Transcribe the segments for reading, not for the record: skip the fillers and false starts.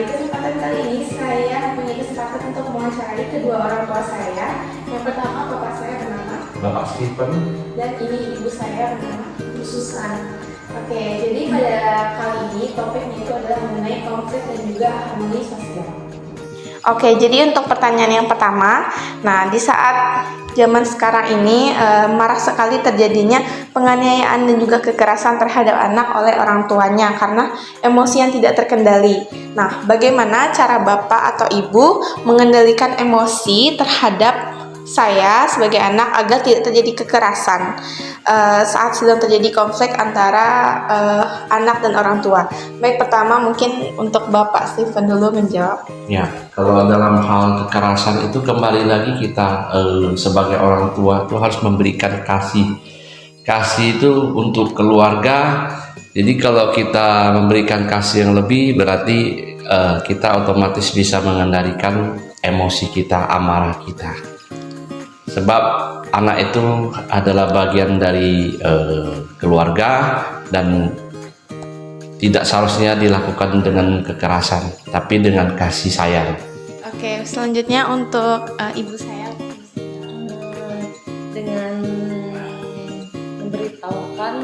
di kesempatan kali ini saya punya kesempatan untuk mewawancarai kedua orang tua saya. Yang pertama bapak saya bernama Bapak Stephen. dan ini ibu saya bernama Ibu Susan. Oke, jadi pada kali ini topiknya itu adalah mengenai konflik dan juga harmoni sosial. Oke, jadi untuk pertanyaan yang pertama, nah di saat zaman sekarang ini marak sekali terjadinya penganiayaan dan juga kekerasan terhadap anak oleh orang tuanya karena emosi yang tidak terkendali. Nah, bagaimana cara bapak atau ibu mengendalikan emosi terhadap saya sebagai anak agar tidak terjadi kekerasan saat sedang terjadi konflik antara anak dan orang tua? Baik, pertama mungkin untuk Bapak Stephen dulu menjawab. Ya, kalau dalam hal kekerasan itu kembali lagi kita sebagai orang tua itu harus memberikan kasih. Kasih itu untuk keluarga. Jadi kalau kita memberikan kasih yang lebih berarti kita otomatis bisa mengendalikan emosi kita, amarah kita. Sebab anak itu adalah bagian dari keluarga dan tidak seharusnya dilakukan dengan kekerasan, tapi dengan kasih sayang. Oke, selanjutnya untuk ibu saya. Dengan memberitahukan,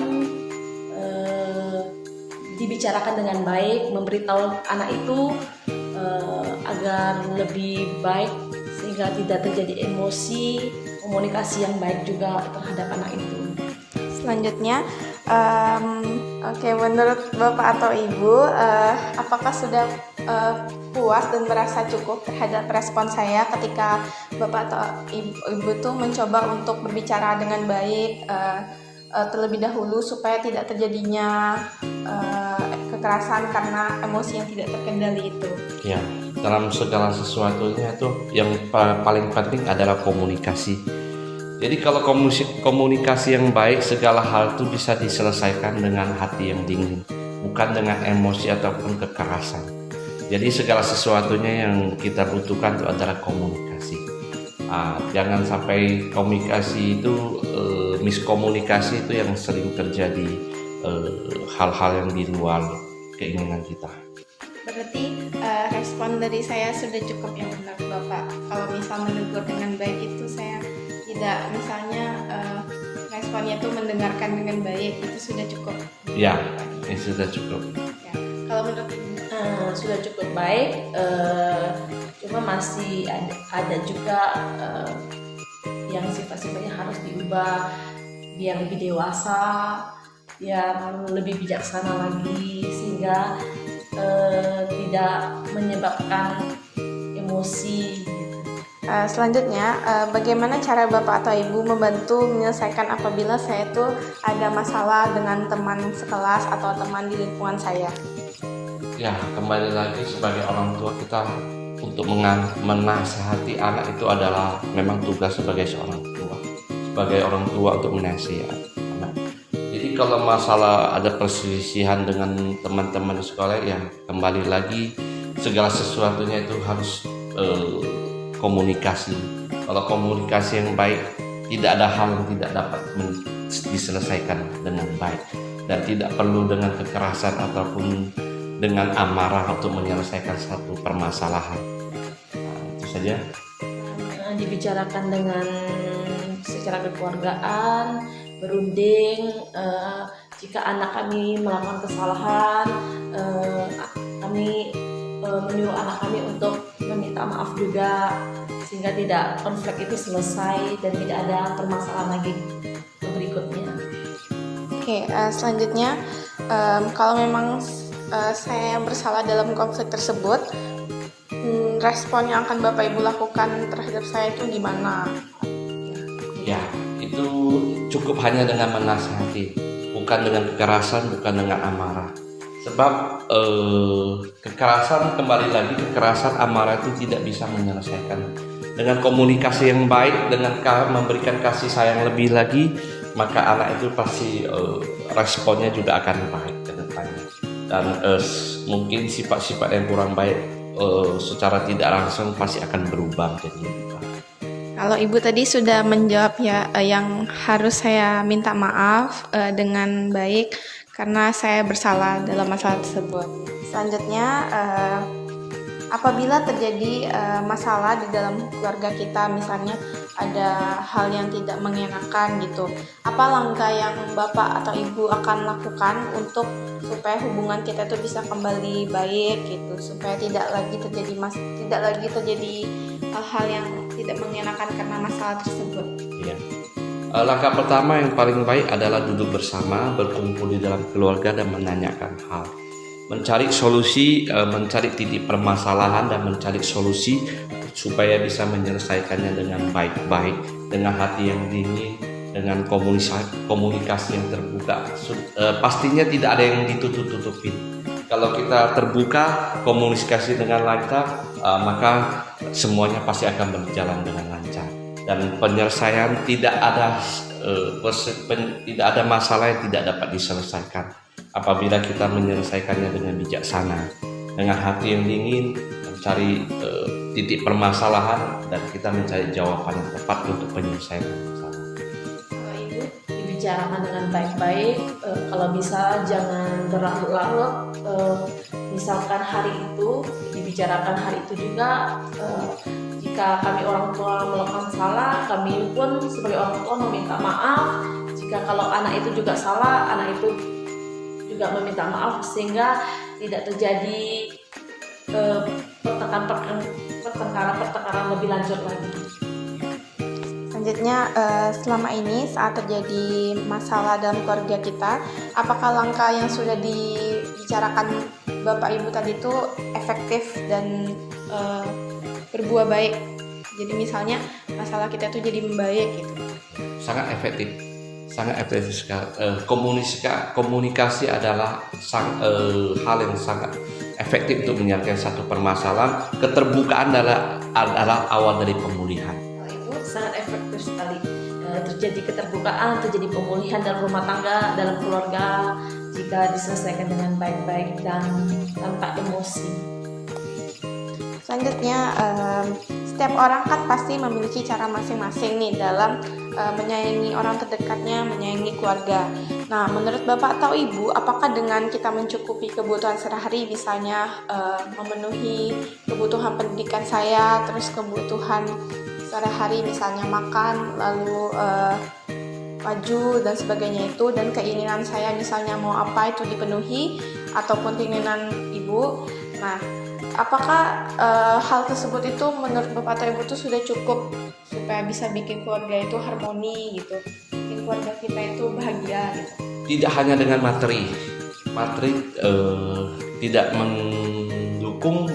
dibicarakan dengan baik, memberitahu anak itu agar lebih baik sehingga tidak terjadi emosi, komunikasi yang baik juga terhadap anak itu. Selanjutnya, oke, menurut Bapak atau Ibu, apakah sudah puas dan merasa cukup terhadap respon saya ketika Bapak atau Ibu tuh mencoba untuk berbicara dengan baik terlebih dahulu supaya tidak terjadinya kekerasan karena emosi yang tidak terkendali itu? Ya, dalam segala sesuatunya itu yang paling penting adalah komunikasi. Jadi kalau komunikasi yang baik, segala hal itu bisa diselesaikan dengan hati yang dingin, bukan dengan emosi ataupun kekerasan. Jadi segala sesuatunya yang kita butuhkan itu adalah komunikasi. Jangan sampai komunikasi itu miskomunikasi itu yang sering terjadi, hal-hal yang di luar keinginan kita. Berarti respon dari saya sudah cukup yang benar Bapak. Kalau misal menegur dengan baik itu saya tidak, misalnya responnya itu mendengarkan dengan baik, itu sudah cukup. Ya, ini sudah cukup. Ya. Kalau menurut Ibu? Sudah cukup baik, cuma masih ada juga yang sifat-sifatnya harus diubah biar lebih dewasa, biar lebih bijaksana lagi sehingga tidak menyebabkan emosi. Selanjutnya, bagaimana cara Bapak atau Ibu membantu menyelesaikan apabila saya itu ada masalah dengan teman sekelas atau teman di lingkungan saya? Ya, kembali lagi sebagai orang tua kita untuk menasihati anak itu adalah memang tugas sebagai seorang tua. Sebagai orang tua untuk menasihati anak. Jadi kalau masalah ada perselisihan dengan teman-teman di sekolah, ya kembali lagi segala sesuatunya itu harus komunikasi. Kalau komunikasi yang baik, tidak ada hal yang tidak dapat diselesaikan dengan baik dan tidak perlu dengan kekerasan ataupun dengan amarah untuk menyelesaikan satu permasalahan. Itu saja. Dibicarakan dengan secara kekeluargaan, berunding. Jika anak kami melakukan kesalahan, kami menyuruh anak kami untuk meminta maaf juga sehingga tidak konflik itu selesai dan tidak ada permasalahan lagi berikutnya. Oke, selanjutnya kalau memang saya yang bersalah dalam konflik tersebut, respon yang akan Bapak Ibu lakukan terhadap saya itu gimana? Ya, itu cukup hanya dengan menasihati, bukan dengan kekerasan, bukan dengan amarah. Sebab kekerasan, kembali lagi, kekerasan, amarah itu tidak bisa menyelesaikan. Dengan komunikasi yang baik, dengan memberikan kasih sayang lebih lagi, maka anak itu pasti responnya juga akan baik ke depannya. Dan mungkin sifat-sifat yang kurang baik secara tidak langsung pasti akan berubah jadi lebih baik. Kalau Ibu tadi sudah menjawab ya, yang harus saya minta maaf dengan baik karena saya bersalah dalam masalah tersebut. Selanjutnya apabila terjadi masalah di dalam keluarga kita, misalnya ada hal yang tidak mengenakan gitu, apa langkah yang Bapak atau Ibu akan lakukan untuk supaya hubungan kita itu bisa kembali baik gitu, supaya tidak lagi terjadi hal-hal yang tidak mengenakan karena masalah tersebut. Ya. Langkah pertama yang paling baik adalah duduk bersama, berkumpul di dalam keluarga dan menanyakan hal, mencari solusi, mencari titik permasalahan dan mencari solusi supaya bisa menyelesaikannya dengan baik-baik, dengan hati yang dingin, dengan komunikasi yang terbuka. Pastinya tidak ada yang ditutup-tutupin. Kalau kita terbuka, komunikasi dengan lancar, maka semuanya pasti akan berjalan dengan lancar. Dan penyelesaian tidak ada masalah yang tidak dapat diselesaikan apabila kita menyelesaikannya dengan bijaksana, dengan hati yang dingin, mencari titik permasalahan dan kita mencari jawaban yang tepat untuk penyelesaian masalah. Ibu, dibicarakan dengan baik-baik, kalau bisa jangan berlarut-larut. Misalkan hari itu dibicarakan hari itu juga. Jika kami orang tua melakukan salah, kami pun sebagai orang tua meminta maaf. Jika kalau anak itu juga salah, anak itu juga meminta maaf sehingga tidak terjadi pertengkaran lebih lanjut lagi. Selanjutnya, selama ini saat terjadi masalah dalam keluarga kita, apakah langkah yang sudah dibicarakan Bapak Ibu tadi itu efektif dan berbuah baik? Jadi misalnya masalah kita tuh jadi membaik gitu. Sangat efektif sekali. Komunikasi adalah hal yang sangat efektif untuk menyelesaikan satu permasalahan. Keterbukaan adalah awal dari pemulihan. Ibu, sangat efektif sekali. Terjadi keterbukaan, terjadi pemulihan dalam rumah tangga, dalam keluarga jika diselesaikan dengan baik-baik dan tanpa emosi. Selanjutnya, setiap orang kan pasti memiliki cara masing-masing nih dalam menyayangi orang terdekatnya, menyayangi keluarga. Nah, menurut Bapak atau Ibu, apakah dengan kita mencukupi kebutuhan sehari-hari, misalnya memenuhi kebutuhan pendidikan saya, terus kebutuhan sehari-hari misalnya makan, lalu baju dan sebagainya itu, dan keinginan saya misalnya mau apa itu dipenuhi, ataupun keinginan Ibu. Nah, apakah hal tersebut itu menurut Bapak atau Ibu itu sudah cukup supaya bisa bikin keluarga itu harmoni gitu, bikin keluarga kita itu bahagia gitu? Tidak hanya dengan materi tidak mendukung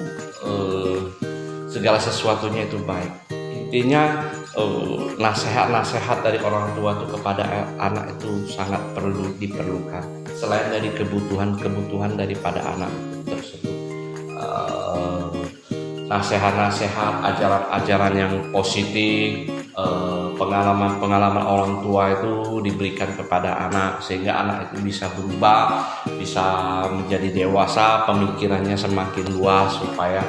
segala sesuatunya itu baik. Intinya nasihat-nasihat dari orang tua itu kepada anak itu sangat perlu diperlukan. Selain dari kebutuhan daripada anak tersebut, nasihat-nasihat, ajaran-ajaran yang positif, pengalaman-pengalaman orang tua itu diberikan kepada anak sehingga anak itu bisa berubah, bisa menjadi dewasa, pemikirannya semakin luas supaya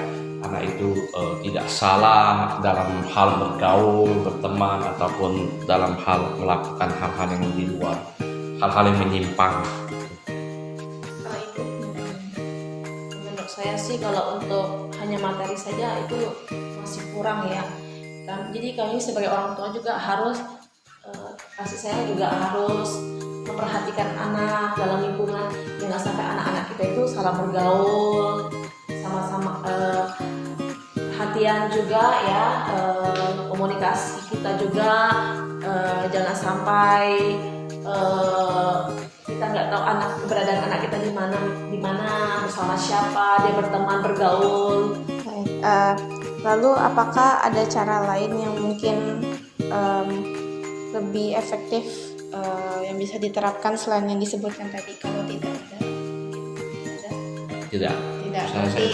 anak itu tidak salah dalam hal bergaul, berteman ataupun dalam hal melakukan hal-hal yang di luar, hal-hal yang menyimpang. Menurut saya sih kalau untuk hanya materi saja itu masih kurang ya. Jadi kami sebagai orang tua juga harus kasih sayang, juga harus memperhatikan anak dalam lingkungan, jangan sampai anak-anak kita itu salah bergaul, sama-sama perhatian juga ya, komunikasi kita juga jangan sampai kita nggak tahu keberadaan anak kita di mana bersama siapa dia berteman bergaul. Lalu apakah ada cara lain yang mungkin lebih efektif yang bisa diterapkan selain yang disebutkan tadi? Kalau tidak ada, berarti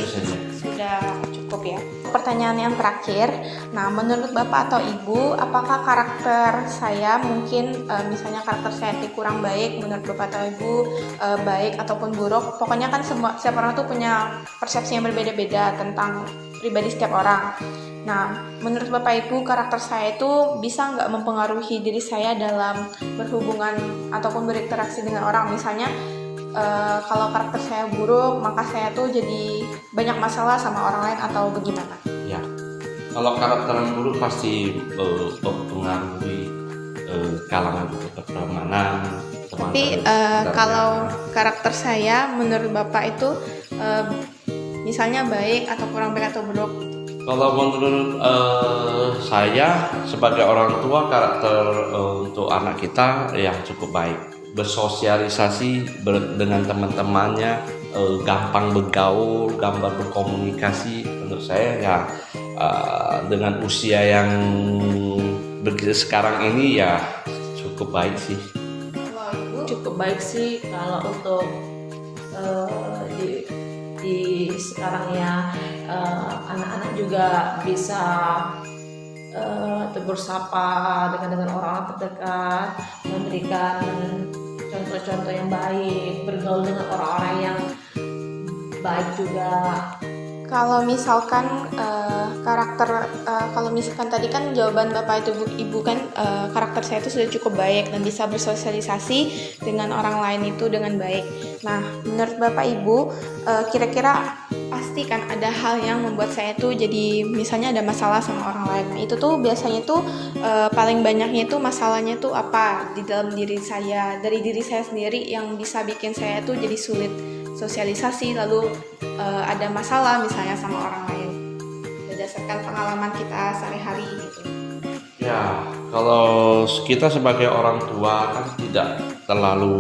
sudah cukup ya. Pertanyaan yang terakhir, nah menurut Bapak atau Ibu, apakah karakter saya mungkin misalnya karakter saya itu kurang baik, menurut Bapak atau Ibu baik ataupun buruk? Pokoknya kan setiap orang tuh punya persepsi yang berbeda-beda tentang pribadi setiap orang. Nah, menurut Bapak Ibu, karakter saya itu bisa nggak mempengaruhi diri saya dalam berhubungan ataupun berinteraksi dengan orang? Misalnya, kalau karakter saya buruk, maka saya tuh jadi banyak masalah sama orang lain atau bagaimana? Ya, kalau karakter yang buruk pasti mempengaruhi kalangan pertemanan. Tapi kalau karakter saya menurut Bapak itu misalnya baik atau kurang baik atau buruk? Kalau menurut saya sebagai orang tua, karakter untuk anak kita yang cukup baik, bersosialisasi dengan teman-temannya, gampang bergaul, gampang berkomunikasi. Menurut saya ya dengan usia yang begitu sekarang ini ya cukup baik sih. Kalau Ibu? Cukup baik sih kalau untuk di sekarang ya, anak-anak juga bisa tegur sapa dengan orang terdekat, memberikan contoh-contoh yang baik, bergaul dengan orang-orang yang baik juga. Kalau misalkan kalau misalkan tadi kan jawaban Bapak itu Ibu kan karakter saya itu sudah cukup baik dan bisa bersosialisasi dengan orang lain itu dengan baik. Nah, menurut Bapak Ibu kira-kira pasti kan ada hal yang membuat saya tuh jadi misalnya ada masalah sama orang lain. Nah, itu tuh biasanya tuh paling banyaknya itu masalahnya tuh apa di dalam diri saya, dari diri saya sendiri yang bisa bikin saya tuh jadi sulit sosialisasi, lalu ada masalah misalnya sama orang lain berdasarkan pengalaman kita sehari-hari gitu. Ya, kalau kita sebagai orang tua kan tidak terlalu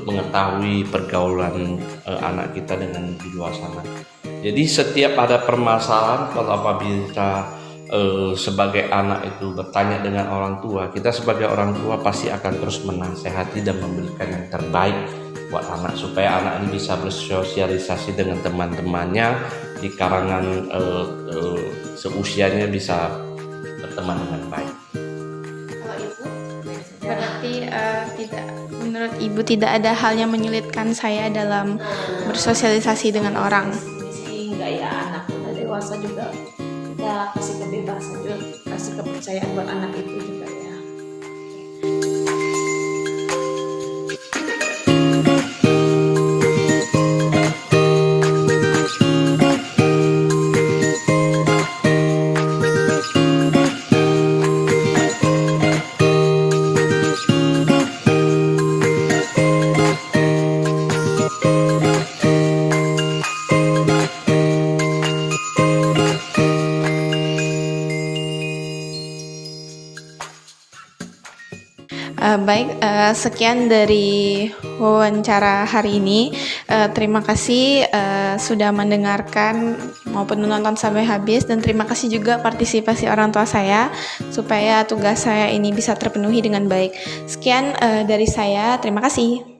mengetahui pergaulan anak kita dengan di luar sana. Jadi setiap ada permasalahan, kalau apabila sebagai anak itu bertanya dengan orang tua, kita sebagai orang tua pasti akan terus menasehati dan memberikan yang terbaik buat anak, supaya anak ini bisa bersosialisasi dengan teman-temannya di kalangan seusianya, bisa berteman dengan baik. Kalau Ibu, berarti menurut Ibu tidak ada hal yang menyulitkan saya dalam bersosialisasi dengan orang. Ini sih enggak ya, anak udah dewasa juga kita kasih kebebasan juga, kasih kepercayaan buat anak itu juga ya. Baik, sekian dari wawancara hari ini. Terima kasih sudah mendengarkan maupun menonton sampai habis, dan terima kasih juga partisipasi orang tua saya supaya tugas saya ini bisa terpenuhi dengan baik. Sekian dari saya, terima kasih.